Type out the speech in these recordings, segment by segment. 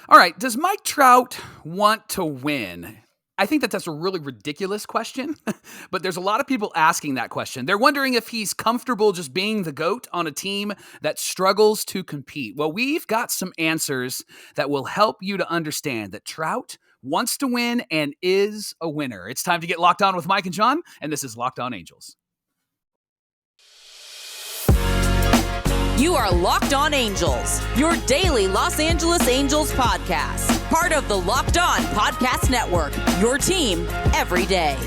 All right. Does Mike Trout want to win? I think that's a really ridiculous question, but there's a lot of people asking that question. They're wondering if he's comfortable just being the GOAT on a team that struggles to compete. Well, we've got some answers that will help you to understand that Trout wants to win and is a winner. It's time to get locked on with Mike and John, and this is Locked On Angels. You are Locked On Angels, your daily Los Angeles Angels podcast. Part of the Locked On Podcast Network, your team every day.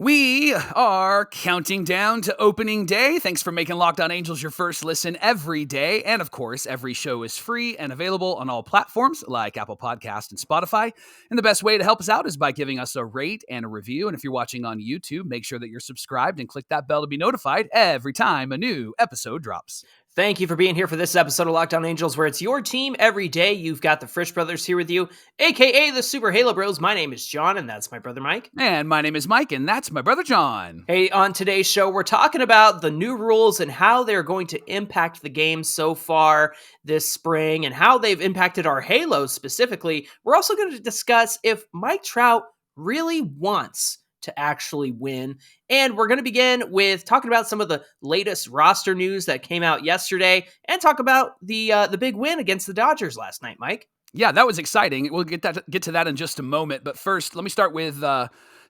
We are counting down to opening day. Thanks for making Locked On Angels your first listen every day. And of course, every show is free and available on all platforms like Apple Podcasts and Spotify. And the best way to help us out is by giving us a rate and a review. And if you're watching on YouTube, make sure that you're subscribed and click that bell to be notified every time a new episode drops. Thank you for being here for this episode of Locked On Angels, where it's your team every day. You've got the Frisch Brothers here with you, a.k.a. the Super Halo Bros. My name is John, and that's my brother Mike. And my name is Mike, and that's my brother John. Hey, on today's show, we're talking about the new rules and how they're going to impact the game so far this spring and how they've impacted our Halos specifically. We're also going to discuss if Mike Trout really wants to actually win. And we're going to begin with talking about some of the latest roster news that came out yesterday and talk about the big win against the Dodgers last night, Mike. Yeah, that was exciting. We'll get to that in just a moment. But first, let me start with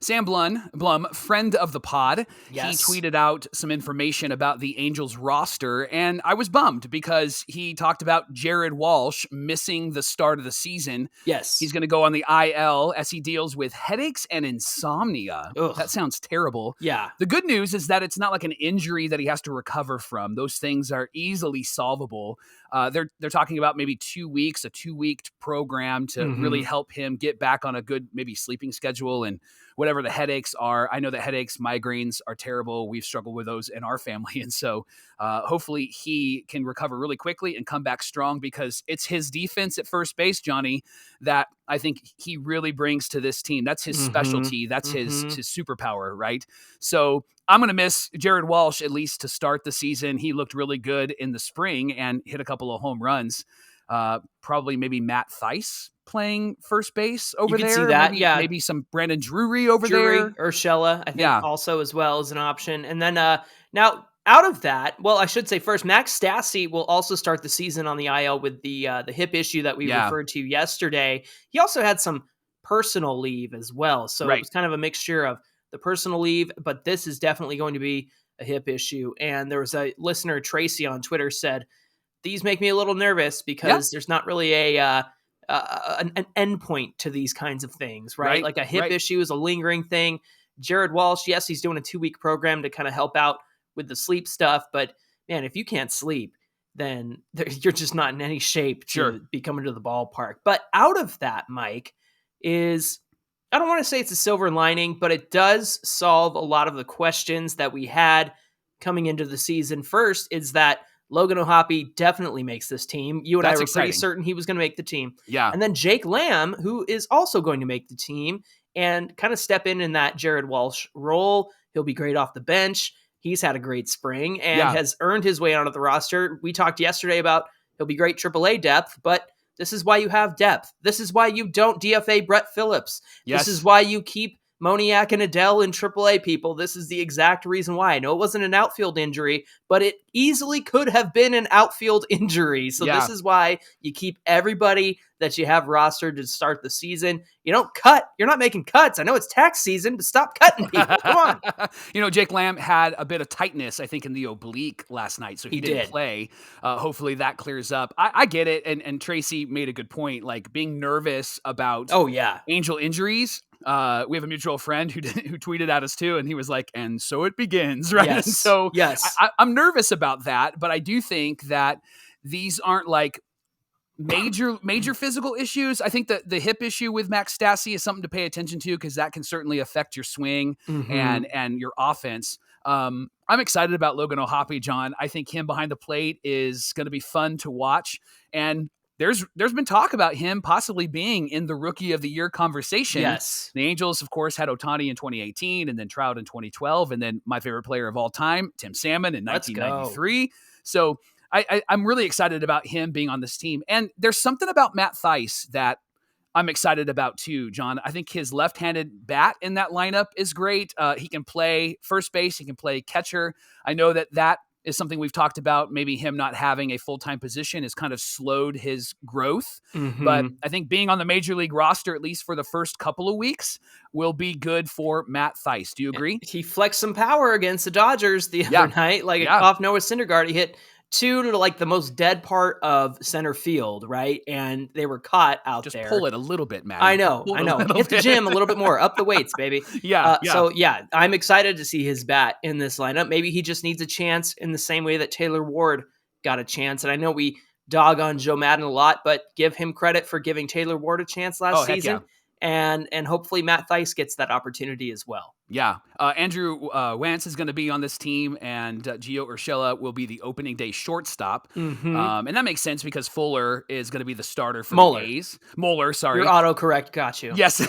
Sam Blum, friend of the pod. Yes. He tweeted out some information about the Angels roster, and I was bummed because he talked about Jared Walsh missing the start of the season. Yes. He's going to go on the IL as he deals with headaches and insomnia. Ugh. That sounds terrible. Yeah. The good news is that it's not like an injury that he has to recover from. Those things are easily solvable. They're talking about maybe 2 weeks, a 2-week program to really help him get back on a good maybe sleeping schedule and whatever the headaches are. I know that headaches, migraines are terrible. We've struggled with those in our family. And so hopefully he can recover really quickly and come back strong, because it's his defense at first base, Johnny, that I think he really brings to this team. That's his specialty. That's his superpower, right? So I'm going to miss Jared Walsh at least to start the season. He looked really good in the spring and hit a couple of home runs. Probably maybe Matt Theis playing first base over there. You can see that, maybe, yeah. Maybe some Brandon Drury over there. Urshela, I think, also as well as an option. And then now out of that, well, I should say first, Max Stassi will also start the season on the IL with the hip issue that we referred to yesterday. He also had some personal leave as well. So it was kind of a mixture of the personal leave, but this is definitely going to be a hip issue. And there was a listener, Tracy, on Twitter said, these make me a little nervous because there's not really an endpoint to these kinds of things, right? Like a hip issue is a lingering thing. Jared Walsh, yes, he's doing a 2-week program to kind of help out with the sleep stuff. But man, if you can't sleep, then you're just not in any shape to be coming to the ballpark. But out of that, Mike, is, I don't want to say it's a silver lining, but it does solve a lot of the questions that we had coming into the season. First is that Logan O'Hoppe definitely makes this team. You and I were pretty certain he was going to make the team. Yeah. And then Jake Lamb, who is also going to make the team and kind of step in that Jared Walsh role. He'll be great off the bench. He's had a great spring and has earned his way onto the roster. We talked yesterday about he'll be great AAA depth, but this is why you have depth. This is why you don't DFA Brett Phillips. Yes. This is why you keep Moniak and Adele in AAA, people. This is the exact reason why. I know it wasn't an outfield injury, but it easily could have been an outfield injury. So this is why you keep everybody that you have rostered to start the season. You don't cut. You're not making cuts. I know it's tax season, but stop cutting people. Come on. Jake Lamb had a bit of tightness, I think, in the oblique last night, so he didn't play. Hopefully that clears up. I get it, and Tracy made a good point, like being nervous about Angel injuries. We have a mutual friend who tweeted at us too, and he was like, and so it begins, right? Yes. And so yes. I'm nervous about that, but I do think that these aren't like major physical issues. I think that the hip issue with Max Stassi is something to pay attention to, because that can certainly affect your swing and your offense. I'm excited about Logan O'Hoppe, John. I think him behind the plate is going to be fun to watch, and there's been talk about him possibly being in the Rookie of the Year conversation. Yes. The Angels, of course, had Ohtani in 2018 and then Trout in 2012, and then my favorite player of all time, Tim Salmon, in 1993. So I'm really excited about him being on this team. And there's something about Matt Theis that I'm excited about too, John. I think his left-handed bat in that lineup is great. He can play first base. He can play catcher. I know that is something we've talked about. Maybe him not having a full-time position has kind of slowed his growth. But I think being on the major league roster, at least for the first couple of weeks, will be good for Matt Theis. Do you agree? He flexed some power against the Dodgers the other night, off Noah Syndergaard. He hit 2 to like the most dead part of center field, right? And they were caught out Just there. Pull it a little bit, Matt. I know. Hit the gym a little bit more. Up the weights, baby. So I'm excited to see his bat in this lineup. Maybe he just needs a chance in the same way that Taylor Ward got a chance. And I know we dog on Joe Madden a lot, but give him credit for giving Taylor Ward a chance last season. Yeah. And hopefully Matt Theis gets that opportunity as well. Yeah. Andrew Wantz is going to be on this team, and Gio Urshela will be the opening day shortstop. And that makes sense because Fuller is going to be the starter for the A's. Moeller, sorry. Your autocorrect got you. Yes.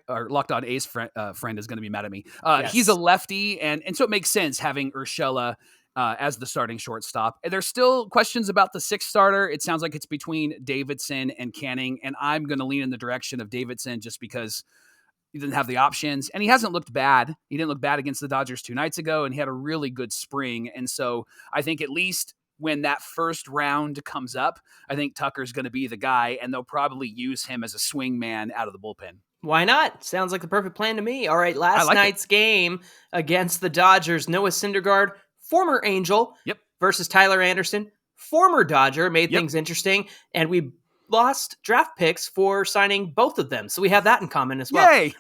Our Locked On A's friend is going to be mad at me. Yes. He's a lefty, and so it makes sense having Urshela as the starting shortstop. And there's still questions about the sixth starter. It sounds like it's between Davidson and Canning, and I'm going to lean in the direction of Davidson just because he didn't have the options, and he hasn't looked bad. He didn't look bad against the Dodgers 2 nights ago, and he had a really good spring. And so I think at least when that first round comes up, I think Tucker's going to be the guy, and they'll probably use him as a swing man out of the bullpen. Why not? Sounds like the perfect plan to me. All right, last night's game against the Dodgers, Noah Syndergaard, former Angel, versus Tyler Anderson, former Dodger, made things interesting, and we lost draft picks for signing both of them. So we have that in common as well. Yay!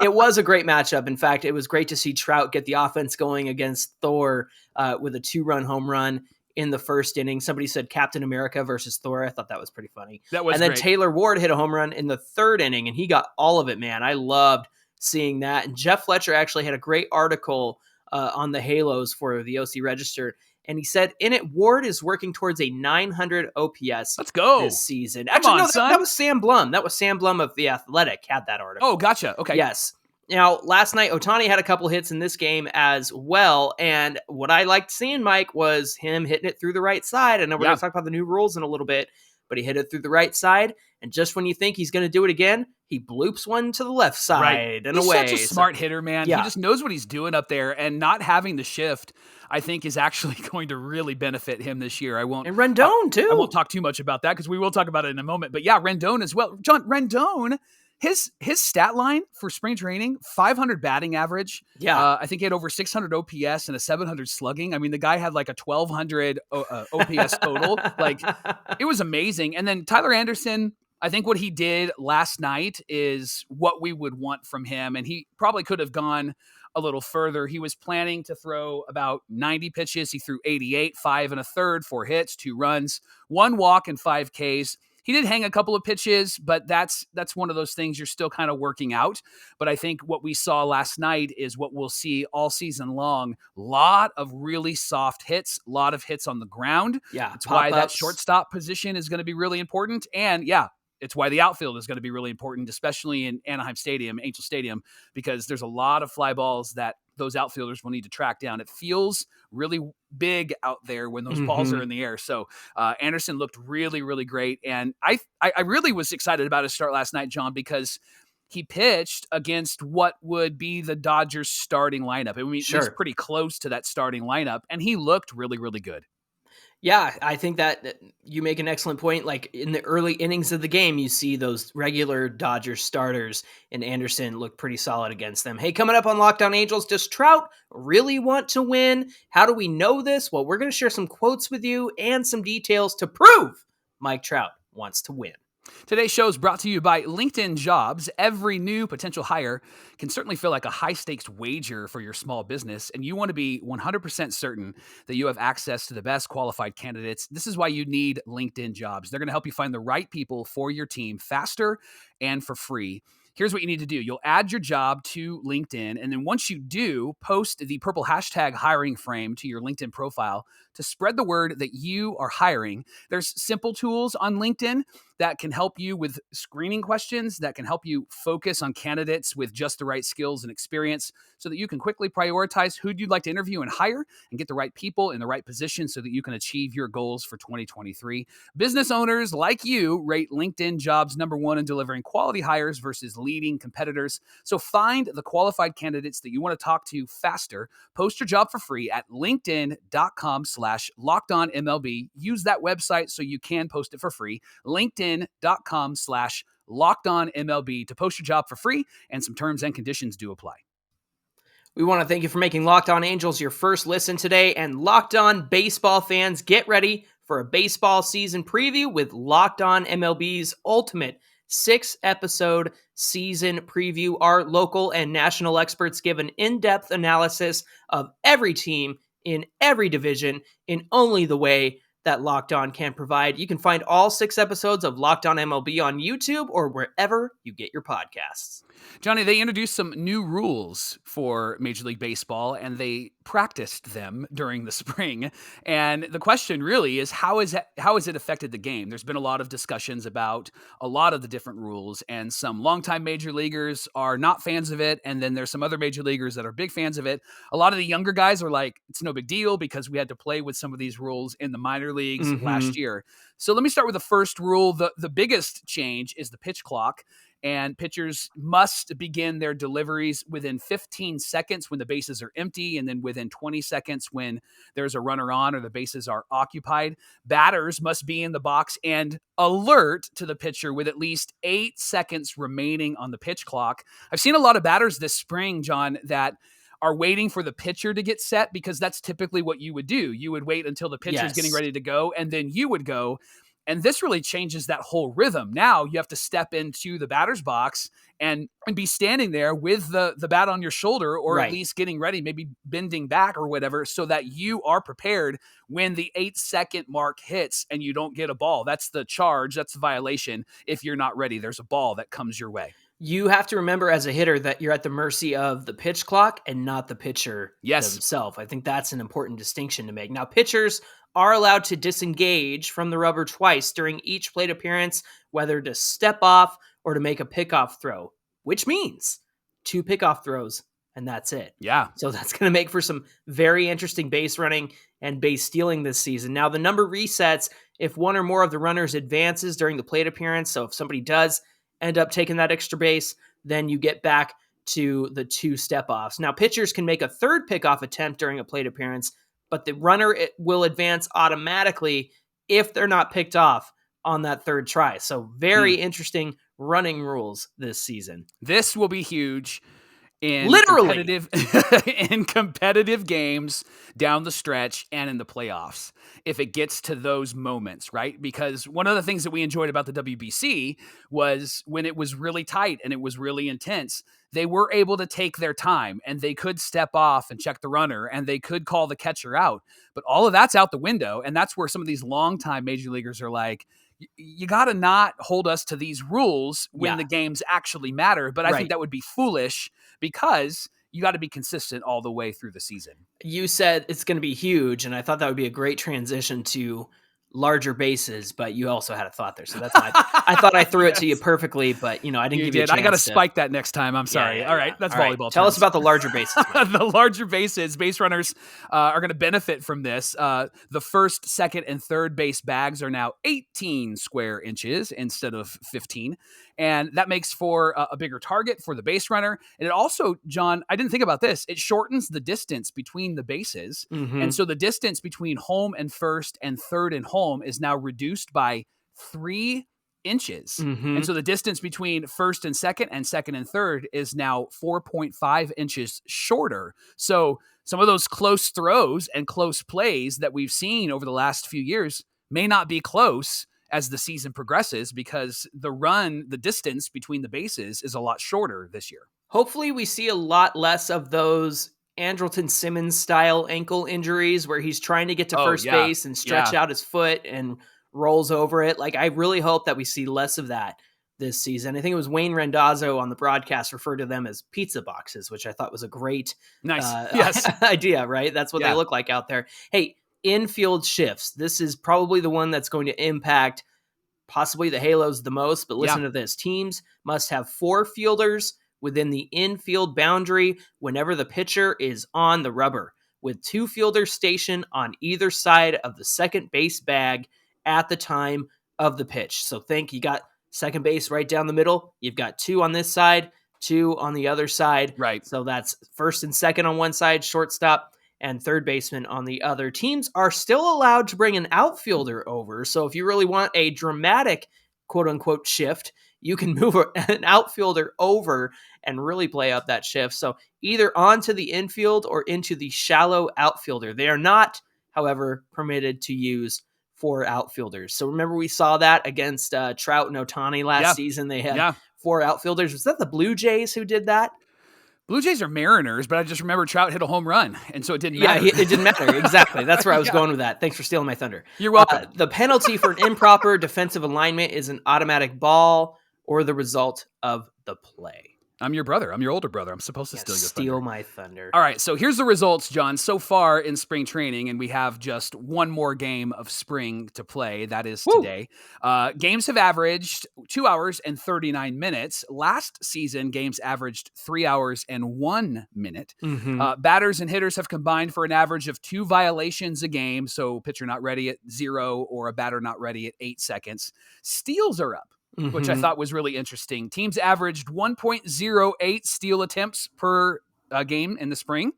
It was a great matchup. In fact, it was great to see Trout get the offense going against Thor with a 2-run home run in the first inning. Somebody said Captain America versus Thor. I thought that was pretty funny. And then Taylor Ward hit a home run in the third inning, and he got all of it, man. I loved seeing that. And Jeff Fletcher actually had a great article on the Halos for the OC Register. And he said, in it, Ward is working towards a 900 OPS Let's go. this season. Actually, that was Sam Blum. That was Sam Blum of The Athletic had that article. Oh, gotcha. Okay. Yes. Now, last night, Ohtani had a couple hits in this game as well. And what I liked seeing, Mike, was him hitting it through the right side. I know we're going to talk about the new rules in a little bit, but he hit it through the right side. And just when you think he's going to do it again, he bloops one to the left side and he's away. He's such a smart hitter, man. He just knows what he's doing up there, and not having the shift, I think, is actually going to really benefit him this year. And Rendon, too. I won't talk too much about that because we will talk about it in a moment. But yeah, Rendon as well. John, Rendon, his stat line for spring training, 500 batting average. Yeah. I think he had over 600 OPS and a 700 slugging. I mean, the guy had like a 1,200 OPS total. Like, it was amazing. And then Tyler Anderson, I think what he did last night is what we would want from him, and he probably could have gone a little further. He was planning to throw about 90 pitches. He threw 88, 5 1/3, 4 hits, 2 runs, 1 walk, and 5 Ks. He did hang a couple of pitches, but that's one of those things you're still kind of working out. But I think what we saw last night is what we'll see all season long. Lot of really soft hits, a lot of hits on the ground. Yeah, that's why that shortstop position is going to be really important. And it's why the outfield is going to be really important, especially in Anaheim Stadium, Angel Stadium, because there's a lot of fly balls that those outfielders will need to track down. It feels really big out there when those balls are in the air. So Anderson looked really, really great. And I really was excited about his start last night, John, because he pitched against what would be the Dodgers starting lineup. I mean, he's pretty close to that starting lineup, and he looked really, really good. Yeah, I think that you make an excellent point. Like in the early innings of the game, you see those regular Dodgers starters, and Anderson looked pretty solid against them. Hey, coming up on Locked On Angels, does Trout really want to win? How do we know this? Well, we're going to share some quotes with you and some details to prove Mike Trout wants to win. Today's show is brought to you by LinkedIn Jobs. Every new potential hire can certainly feel like a high-stakes wager for your small business, and you want to be 100% certain that you have access to the best qualified candidates. This is why you need LinkedIn Jobs. They're going to help you find the right people for your team faster and for free. Here's what you need to do. You'll add your job to LinkedIn, and then once you do, post the purple hashtag hiring frame to your LinkedIn profile to spread the word that you are hiring. There's simple tools on LinkedIn that can help you with screening questions, that can help you focus on candidates with just the right skills and experience so that you can quickly prioritize who you'd like to interview and hire and get the right people in the right position so that you can achieve your goals for 2023. Business owners like you rate LinkedIn jobs #1 in delivering quality hires versus leading competitors. So find the qualified candidates that you want to talk to faster. Post your job for free at linkedin.com/LockedOnMLB. Use that website so you can post it for free. LinkedIn.com/LockedOnMLB to post your job for free, and some terms and conditions do apply. We want to thank you for making Locked On Angels your first listen today, and Locked On baseball fans, get ready for a baseball season preview with Locked On MLB's ultimate 6-episode season preview. Our local and national experts give an in-depth analysis of every team in every division in only the way that Locked On can provide. You can find all 6 episodes of Locked On MLB on YouTube or wherever you get your podcasts. Johnny, they introduced some new rules for Major League Baseball, and they practiced them during the spring. And the question really is, how has it affected the game? There's been a lot of discussions about a lot of the different rules, and some longtime major leaguers are not fans of it. And then there's some other major leaguers that are big fans of it. A lot of the younger guys are like, it's no big deal because we had to play with some of these rules in the minor leagues last year. So let me start with the first rule. The biggest change is the pitch clock. And pitchers must begin their deliveries within 15 seconds when the bases are empty, and then within 20 seconds when there's a runner on or the bases are occupied. Batters must be in the box and alert to the pitcher with at least 8 seconds remaining on the pitch clock. I've seen a lot of batters this spring, John, that are waiting for the pitcher to get set, because that's typically what you would do. You would wait until the pitcher's getting ready to go, and then you would go. And this really changes that whole rhythm. Now you have to step into the batter's box and be standing there with the bat on your shoulder, or at least getting ready, maybe bending back or whatever, so that you are prepared when the 8-second mark hits and you don't get a ball. That's the charge. That's the violation. If you're not ready, there's a ball that comes your way. You have to remember as a hitter that you're at the mercy of the pitch clock and not the pitcher himself. I think that's an important distinction to make. Now, pitchers are allowed to disengage from the rubber twice during each plate appearance, whether to step off or to make a pickoff throw, which means 2 pickoff throws, and that's it. Yeah. So that's going to make for some very interesting base running and base stealing this season. Now, the number resets if one or more of the runners advances during the plate appearance. So if somebody does end up taking that extra base, then you get back to the 2 step-offs. Now, pitchers can make a 3rd pickoff attempt during a plate appearance, but the runner will advance automatically if they're not picked off on that 3rd try. So very interesting running rules this season. This will be huge in competitive games down the stretch and in the playoffs, if it gets to those moments, right? Because one of the things that we enjoyed about the WBC was when it was really tight and it was really intense, they were able to take their time and they could step off and check the runner and they could call the catcher out. But all of that's out the window. And that's where some of these longtime major leaguers are like, you got to not hold us to these rules when the games actually matter. But I think that would be foolish, because you got to be consistent all the way through the season. You said it's going to be huge, and I thought that would be a great transition to larger bases, but you also had a thought there. So that's why I thought I threw it to you perfectly, but I didn't give you a chance. I got to spike that next time. I'm sorry. All right. That's volleyball. Tell us about the larger bases. The larger bases, base runners are going to benefit from this. The 1st, 2nd, and 3rd base bags are now 18 square inches instead of 15. And that makes for a bigger target for the base runner. And it also, John, I didn't think about this. It shortens the distance between the bases. And so the distance between home and first and 3rd and home is now reduced by 3 inches. And so the distance between 1st and 2nd and 2nd and 3rd is now 4.5 inches shorter. So some of those close throws and close plays that we've seen over the last few years may not be close as the season progresses, because the distance between the bases is a lot shorter this year. Hopefully we see a lot less of those Andrelton Simmons style ankle injuries where he's trying to get to first base and stretch out his foot and rolls over it. Like, I really hope that we see less of that this season. I think it was Wayne Randazzo on the broadcast referred to them as pizza boxes, which I thought was a great idea, right? That's what they look like out there. Hey, infield shifts. This is probably the one that's going to impact possibly the Halos the most, but listen to this. Teams must have 4 fielders within the infield boundary whenever the pitcher is on the rubber, with 2 fielders stationed on either side of the second base bag at the time of the pitch. So think you got second base right down the middle. You've got 2 on this side, 2 on the other side. Right. So that's first and second on one side, shortstop, and third baseman on the other. Teams are still allowed to bring an outfielder over. So if you really want a dramatic quote unquote shift, you can move an outfielder over and really play up that shift. So either onto the infield or into the shallow outfielder. They are not, however, permitted to use 4 outfielders. So remember we saw that against Trout and Ohtani last season. They had 4 outfielders. Was that the Blue Jays who did that? Blue Jays are Mariners, but I just remember Trout hit a home run, and so it didn't matter. Yeah, it didn't matter. Exactly. That's where I was going with that. Thanks for stealing my thunder. You're welcome. The penalty for an improper defensive alignment is an automatic ball or the result of the play. I'm your brother. I'm your older brother. I'm supposed to steal my thunder. All right, so here's the results, John. So far in spring training, and we have just one more game of spring to play. That is today. Games have averaged 2 hours and 39 minutes. Last season, games averaged 3 hours and 1 minute. Batters and hitters have combined for an average of 2 violations a game. So pitcher not ready at 0 or a batter not ready at 8 seconds. Steals are up, which I thought was really interesting. Teams averaged 1.08 steal attempts per game in the spring.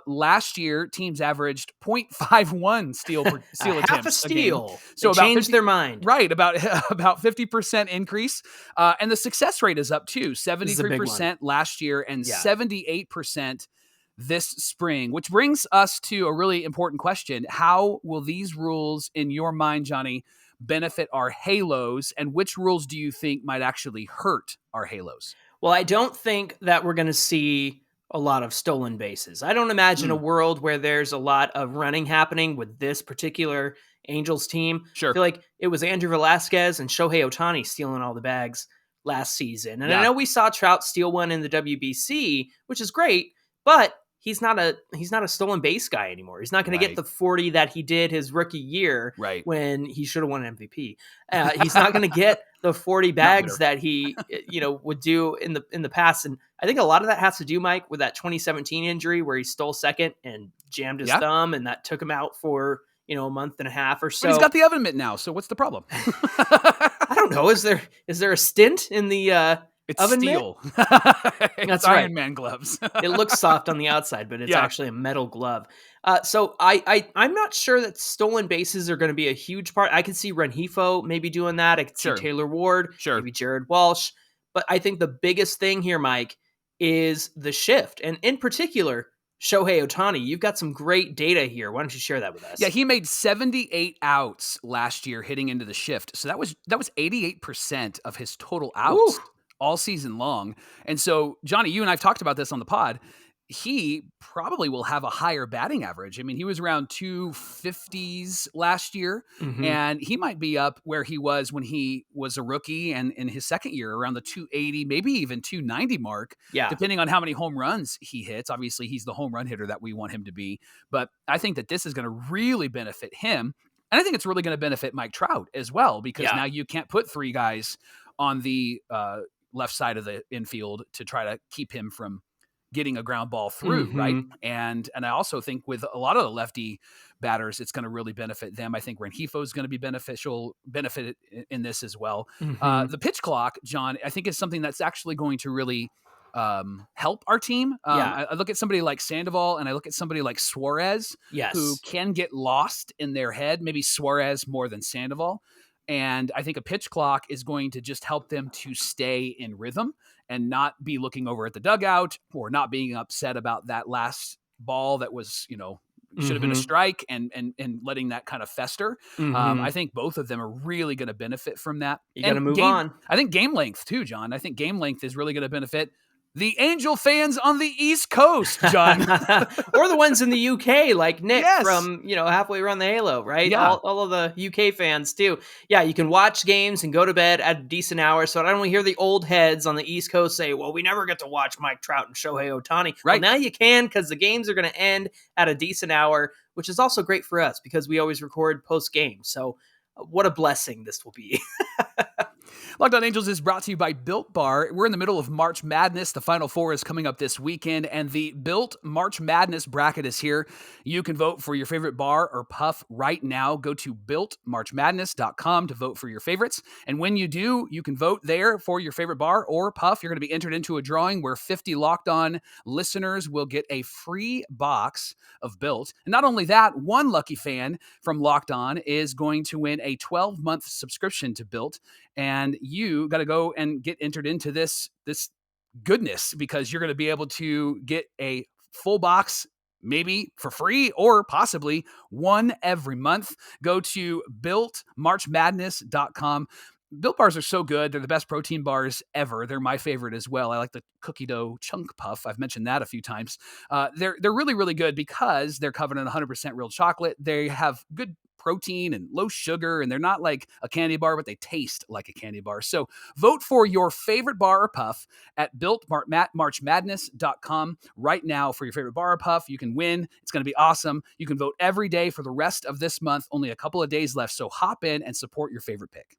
Last year, teams averaged 0.51 steal attempts. Half a steal. So they changed their mind. Right, about 50% increase. And the success rate is up too. 73% last year and 78% this spring, which brings us to a really important question. How will these rules, in your mind, Johnny, benefit our Halos, and which rules do you think might actually hurt our Halos? Well, I don't think that we're going to see a lot of stolen bases. I don't imagine a world where there's a lot of running happening with this particular Angels team. Sure. I feel like it was Andrew Velasquez and Shohei Ohtani stealing all the bags last season. And I know we saw Trout steal one in the WBC, which is great, but he's not a stolen base guy anymore. He's not going to get the 40 that he did his rookie year when he should have won an MVP. He's not going to get the 40 bags that he would do in the past. And I think a lot of that has to do, Mike, with that 2017 injury where he stole second and jammed his thumb, and that took him out for a month and a half or so. But he's got the oven mitt now, so what's the problem? I don't know. Is there a stint in the It's oven steel. That's right. Iron Man gloves. It looks soft on the outside, but it's actually a metal glove. So I'm not sure that stolen bases are going to be a huge part. I could see Rengifo maybe doing that. I could see Taylor Ward, maybe Jared Walsh. But I think the biggest thing here, Mike, is the shift. And in particular, Shohei Ohtani. You've got some great data here. Why don't you share that with us? Yeah, he made 78 outs last year hitting into the shift. So that was 88% of his total outs. Ooh. All season long. And so, Johnny, you and I have talked about this on the pod. He probably will have a higher batting average. I mean, he was around 250s last year, and he might be up where he was when he was a rookie and in his second year, around the 280, maybe even 290 mark, depending on how many home runs he hits. Obviously, he's the home run hitter that we want him to be. But I think that this is going to really benefit him. And I think it's really going to benefit Mike Trout as well, because now you can't put 3 guys on the left side of the infield to try to keep him from getting a ground ball through, right? And I also think with a lot of the lefty batters, it's going to really benefit them. I think Rengifo is going to be benefit in this as well. The pitch clock, John, I think is something that's actually going to really help our team. I look at somebody like Sandoval and I look at somebody like Suarez, who can get lost in their head, maybe Suarez more than Sandoval. And I think a pitch clock is going to just help them to stay in rhythm and not be looking over at the dugout or not being upset about that last ball that was, should have been a strike and letting that kind of fester. I think both of them are really going to benefit from that. You got to move on. I think game length too, John. I think game length is really going to benefit the Angel fans on the East Coast, John. Or the ones in the UK, like Nick from, halfway around the Halo, right? Yeah. All of the UK fans too. Yeah, you can watch games and go to bed at a decent hour. So I don't want to hear the old heads on the East Coast say, well, we never get to watch Mike Trout and Shohei Ohtani. Right. Well, now you can, because the games are going to end at a decent hour, which is also great for us because we always record post-game. So what a blessing this will be. Locked On Angels is brought to you by Built Bar. We're in the middle of March Madness. The Final Four is coming up this weekend, and the Built March Madness bracket is here. You can vote for your favorite bar or puff right now. Go to builtmarchmadness.com to vote for your favorites. And when you do, you can vote there for your favorite bar or puff. You're going to be entered into a drawing where 50 Locked On listeners will get a free box of Built. And not only that, one lucky fan from Locked On is going to win a 12-month subscription to Built. And you got to go and get entered into this goodness, because you're going to be able to get a full box, maybe for free or possibly one every month. Go to builtmarchmadness.com. Built bars are so good. They're the best protein bars ever. They're my favorite as well. I like the cookie dough chunk puff. I've mentioned that a few times. They're really, really good because they're covered in 100% real chocolate. They have good protein and low sugar, and they're not like a candy bar, but they taste like a candy bar. So vote for your favorite bar or puff at builtmarchmadness.com right now for your favorite bar or puff. You can win. It's going to be awesome. You can vote every day for the rest of this month. Only a couple of days left. So hop in and support your favorite pick.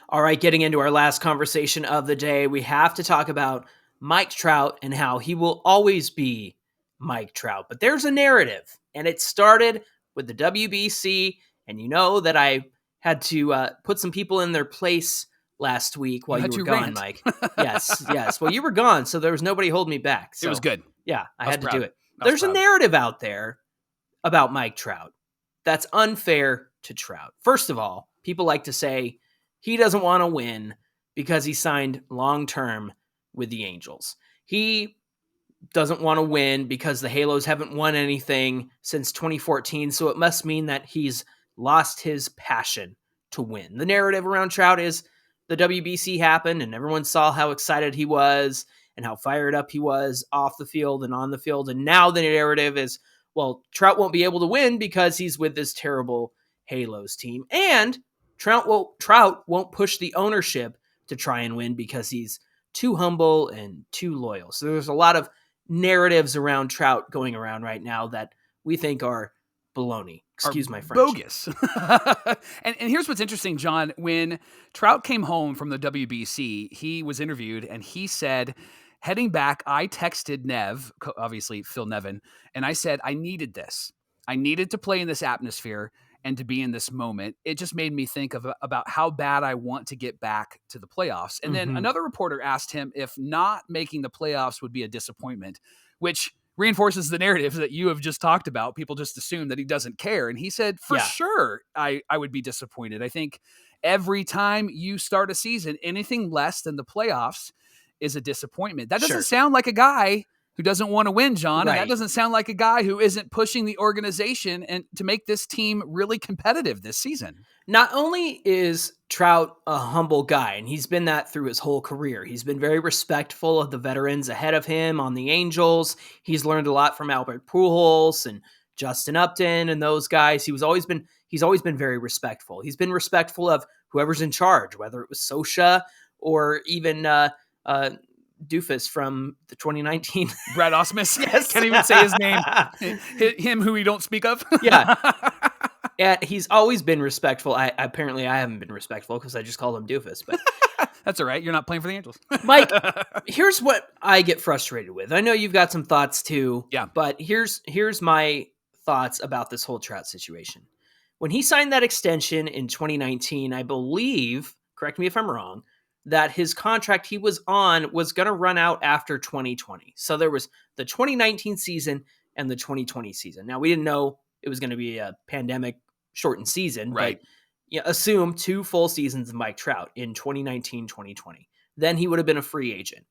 All right, getting into our last conversation of the day, we have to talk about Mike Trout and how he will always be Mike Trout. But there's a narrative, and it started with the WBC, and you know that I had to put some people in their place last week while you were gone, Mike. Yes. Well, you were gone, so there was nobody holding me back. So, it was good. Yeah, I had to do it. There's a narrative out there about Mike Trout that's unfair to Trout. First of all, people like to say he doesn't want to win because he signed long-term with the Angels. He doesn't want to win because the Halos haven't won anything since 2014, so it must mean that he's lost his passion to win. The narrative around Trout is the WBC happened and everyone saw how excited he was and how fired up he was off the field and on the field, and now the narrative is, well, Trout won't be able to win because he's with this terrible Halos team, and Trout won't push the ownership to try and win because he's too humble and too loyal. So there's a lot of narratives around Trout going around right now that we think are baloney. Excuse my French. Bogus. and here's what's interesting, John. When Trout came home from the WBC, he was interviewed and he said, heading back, I texted Nev, obviously Phil Nevin, and I said, I needed this. I needed to play in this atmosphere and to be in this moment. It just made me think about how bad I want to get back to the playoffs. And then another reporter asked him if not making the playoffs would be a disappointment, which reinforces the narrative that you have just talked about. People just assume that he doesn't care. And he said, for sure, I would be disappointed. I think every time you start a season, anything less than the playoffs is a disappointment. That doesn't sound like a guy who doesn't want to win, John. Right. And that doesn't sound like a guy who isn't pushing the organization and to make this team really competitive this season. Not only is Trout a humble guy, and he's been that through his whole career. He's been very respectful of the veterans ahead of him on the Angels. He's learned a lot from Albert Pujols and Justin Upton and those guys. He's always been very respectful. He's been respectful of whoever's in charge, whether it was Scioscia or even doofus from the 2019 Brad Ausmus. Yes. Can't even say his name. Him who we don't speak of. Yeah. And he's always been respectful. I haven't been respectful because I just called him doofus, but that's all right. You're not playing for the Angels. Mike, here's what I get frustrated with. I know you've got some thoughts too. Yeah. But here's my thoughts about this whole Trout situation. When he signed that extension in 2019, I believe, correct me if I'm wrong, that his contract he was on was going to run out after 2020. So there was the 2019 season and the 2020 season. Now, we didn't know it was going to be a pandemic shortened season, right? But assume 2 full seasons of Mike Trout in 2019, 2020. Then he would have been a free agent.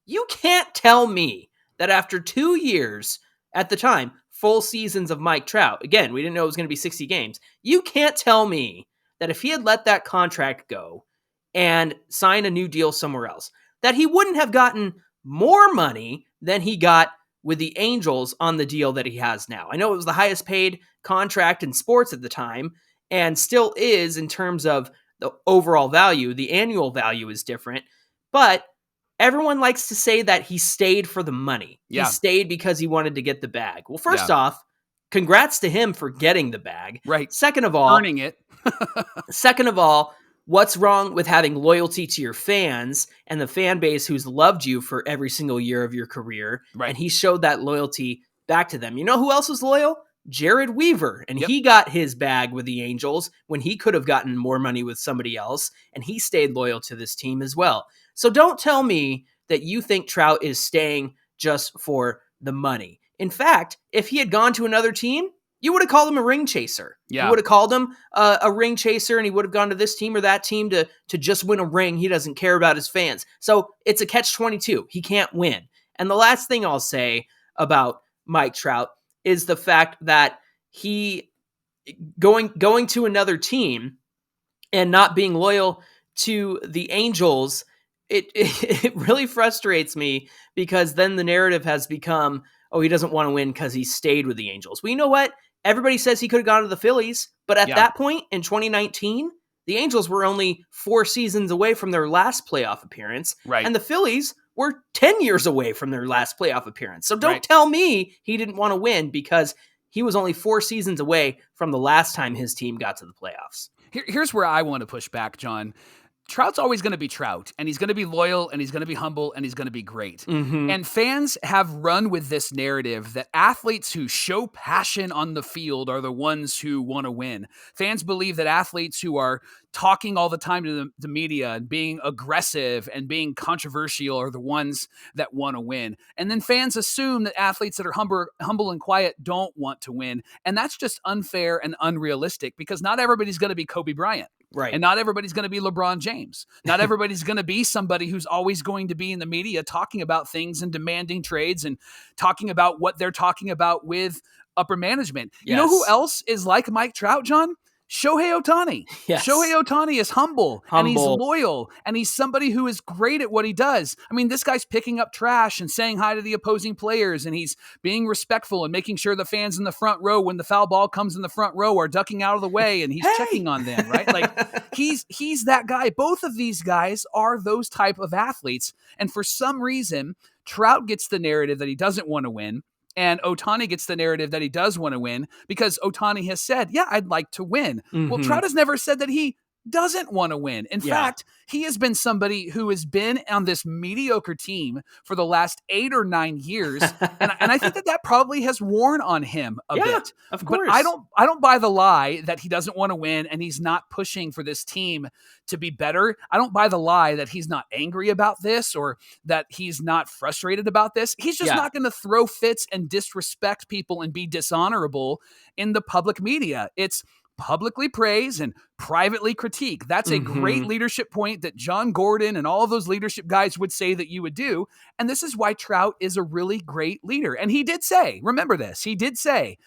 You can't tell me that after 2 years at the time, full seasons of Mike Trout, again, we didn't know it was going to be 60 games. You can't tell me that if he had let that contract go and sign a new deal somewhere else, that he wouldn't have gotten more money than he got with the Angels on the deal that he has now. I know it was the highest paid contract in sports at the time and still is in terms of the overall value. The annual value is different, but everyone likes to say that he stayed for the money. Yeah. He stayed because he wanted to get the bag. Well, first off, congrats to him for getting the bag. Right. Second of all, earning it. Second of all, what's wrong with having loyalty to your fans and the fan base who's loved you for every single year of your career? Right. And he showed that loyalty back to them. You know who else was loyal? Jared Weaver. And he got his bag with the Angels when he could have gotten more money with somebody else. And he stayed loyal to this team as well. So don't tell me that you think Trout is staying just for the money. In fact, if he had gone to another team, you would have called him a ring chaser. Yeah. You would have called him a ring chaser, and he would have gone to this team or that team to just win a ring. He doesn't care about his fans. So it's a catch-22. He can't win. And the last thing I'll say about Mike Trout is the fact that he going to another team and not being loyal to the Angels, it really frustrates me, because then the narrative has become, oh, he doesn't want to win because he stayed with the Angels. Well, you know what? Everybody says he could have gone to the Phillies, but at that point in 2019, the Angels were only 4 seasons away from their last playoff appearance, right? And the Phillies were 10 years away from their last playoff appearance. So don't tell me he didn't want to win, because he was only 4 seasons away from the last time his team got to the playoffs. Here's where I want to push back, John. Trout's always going to be Trout, and he's going to be loyal, and he's going to be humble, and he's going to be great. Mm-hmm. And fans have run with this narrative that athletes who show passion on the field are the ones who want to win. Fans believe that athletes who are talking all the time to the media and being aggressive and being controversial are the ones that want to win. And then fans assume that athletes that are humble and quiet don't want to win. And that's just unfair and unrealistic, because not everybody's going to be Kobe Bryant. Right. And not everybody's going to be LeBron James. Not everybody's going to be somebody who's always going to be in the media talking about things and demanding trades and talking about what they're talking about with upper management. Yes. You know who else is like Mike Trout, John? Shohei Ohtani. Yes. Shohei Ohtani is humble, and he's loyal, and he's somebody who is great at what he does. I mean, this guy's picking up trash and saying hi to the opposing players, and he's being respectful and making sure the fans in the front row, when the foul ball comes in the front row, are ducking out of the way, and he's checking on them, right? Like, he's that guy. Both of these guys are those type of athletes, and for some reason, Trout gets the narrative that he doesn't want to win, and Ohtani gets the narrative that he does want to win, because Ohtani has said, yeah, I'd like to win. Mm-hmm. Well, Trout has never said that he doesn't want to win. In fact, he has been somebody who has been on this mediocre team for the last 8 or 9 years. and I think that probably has worn on him a bit. Of course. But I don't buy the lie that he doesn't want to win and he's not pushing for this team to be better. I don't buy the lie that he's not angry about this or that he's not frustrated about this. He's just not going to throw fits and disrespect people and be dishonorable in the public media. It's publicly praise and privately critique. That's a great leadership point that John Gordon and all of those leadership guys would say that you would do. And this is why Trout is a really great leader. And he did say, remember this, he did say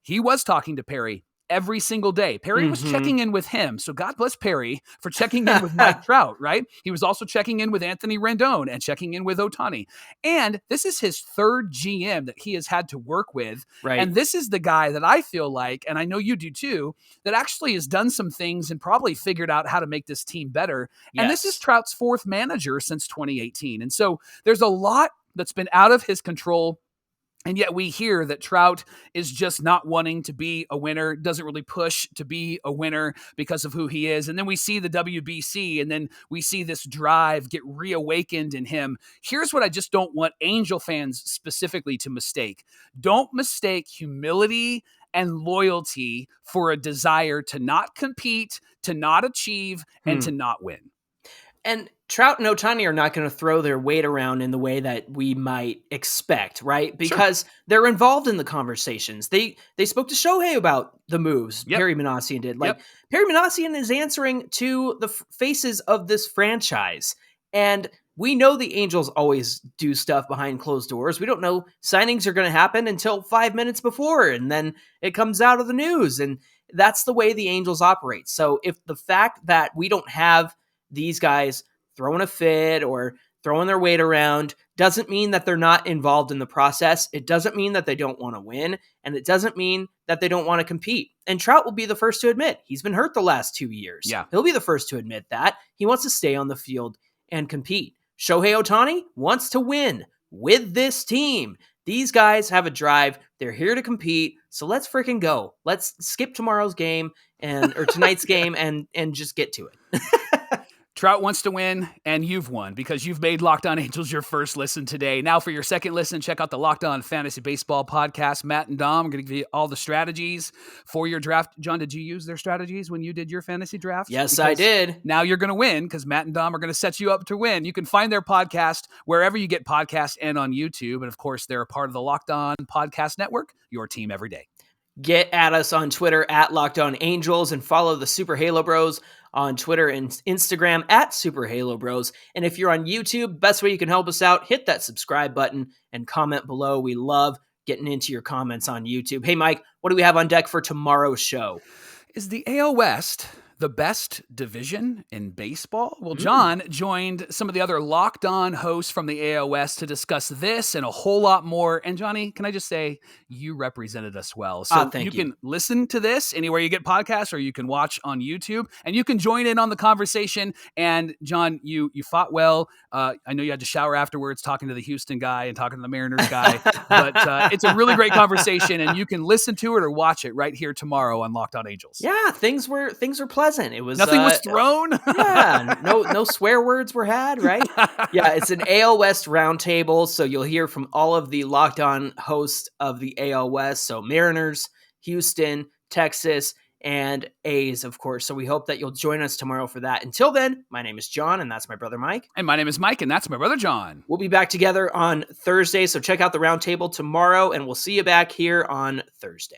he was talking to Perry every single day. Perry was checking in with him. So God bless Perry for checking in with Mike Trout, right? He was also checking in with Anthony Rendon and checking in with Ohtani. And this is his 3rd GM that he has had to work with. Right. And this is the guy that I feel like, and I know you do too, that actually has done some things and probably figured out how to make this team better. Yes. And this is Trout's 4th manager since 2018. And so there's a lot that's been out of his control. And yet we hear that Trout is just not wanting to be a winner, doesn't really push to be a winner because of who he is. And then we see the WBC, and then we see this drive get reawakened in him. Here's what I just don't want Angel fans specifically to mistake. Don't mistake humility and loyalty for a desire to not compete, to not achieve, and to not win. And Trout and Ohtani are not going to throw their weight around in the way that we might expect, right? Because they're involved in the conversations. They spoke to Shohei about the moves Perry Minasian did. Perry Minasian is answering to the faces of this franchise. And we know the Angels always do stuff behind closed doors. We don't know signings are going to happen until 5 minutes before, and then it comes out of the news. And that's the way the Angels operate. So if the fact that we don't have these guys throwing a fit or throwing their weight around doesn't mean that they're not involved in the process. It doesn't mean that they don't want to win, and it doesn't mean that they don't want to compete. And Trout will be the first to admit he's been hurt the last 2 years. Yeah. He'll be the first to admit that. He wants to stay on the field and compete. Shohei Ohtani wants to win with this team. These guys have a drive. They're here to compete. So let's freaking go. Let's skip tomorrow's game or tonight's game and just get to it. Trout wants to win, and you've won because you've made Locked On Angels your first listen today. Now for your second listen, check out the Locked On Fantasy Baseball podcast. Matt and Dom are going to give you all the strategies for your draft. John, did you use their strategies when you did your fantasy draft? Yes, I did. Now you're going to win because Matt and Dom are going to set you up to win. You can find their podcast wherever you get podcasts and on YouTube. And of course, they're a part of the Locked On Podcast Network, your team every day. Get at us on Twitter at Locked On Angels and follow the Super Halo Bros on Twitter and Instagram at Super Halo Bros. And if you're on YouTube, best way you can help us out, hit that subscribe button and comment below. We love getting into your comments on YouTube. Hey, Mike, what do we have on deck for tomorrow's show? Is the AL West the best division in baseball? Well, John joined some of the other Locked On hosts from the AL West to discuss this and a whole lot more. And Johnny, can I just say, you represented us well. So you can listen to this anywhere you get podcasts, or you can watch on YouTube, and you can join in on the conversation. And John, you fought well. I know you had to shower afterwards talking to the Houston guy and talking to the Mariners guy, but it's a really great conversation, and you can listen to it or watch it right here tomorrow on Locked On Angels. Yeah, things were pleasant. It was nothing was thrown. Yeah, no swear words were had, right? Yeah, it's an AL West roundtable, so you'll hear from all of the Locked On hosts of the AL West. So Mariners, Houston, Texas, and A's, of course. So we hope that you'll join us tomorrow for that. Until then, my name is John, and that's my brother Mike. And my name is Mike, and that's my brother John. We'll be back together on Thursday, so check out the roundtable tomorrow, and we'll see you back here on Thursday.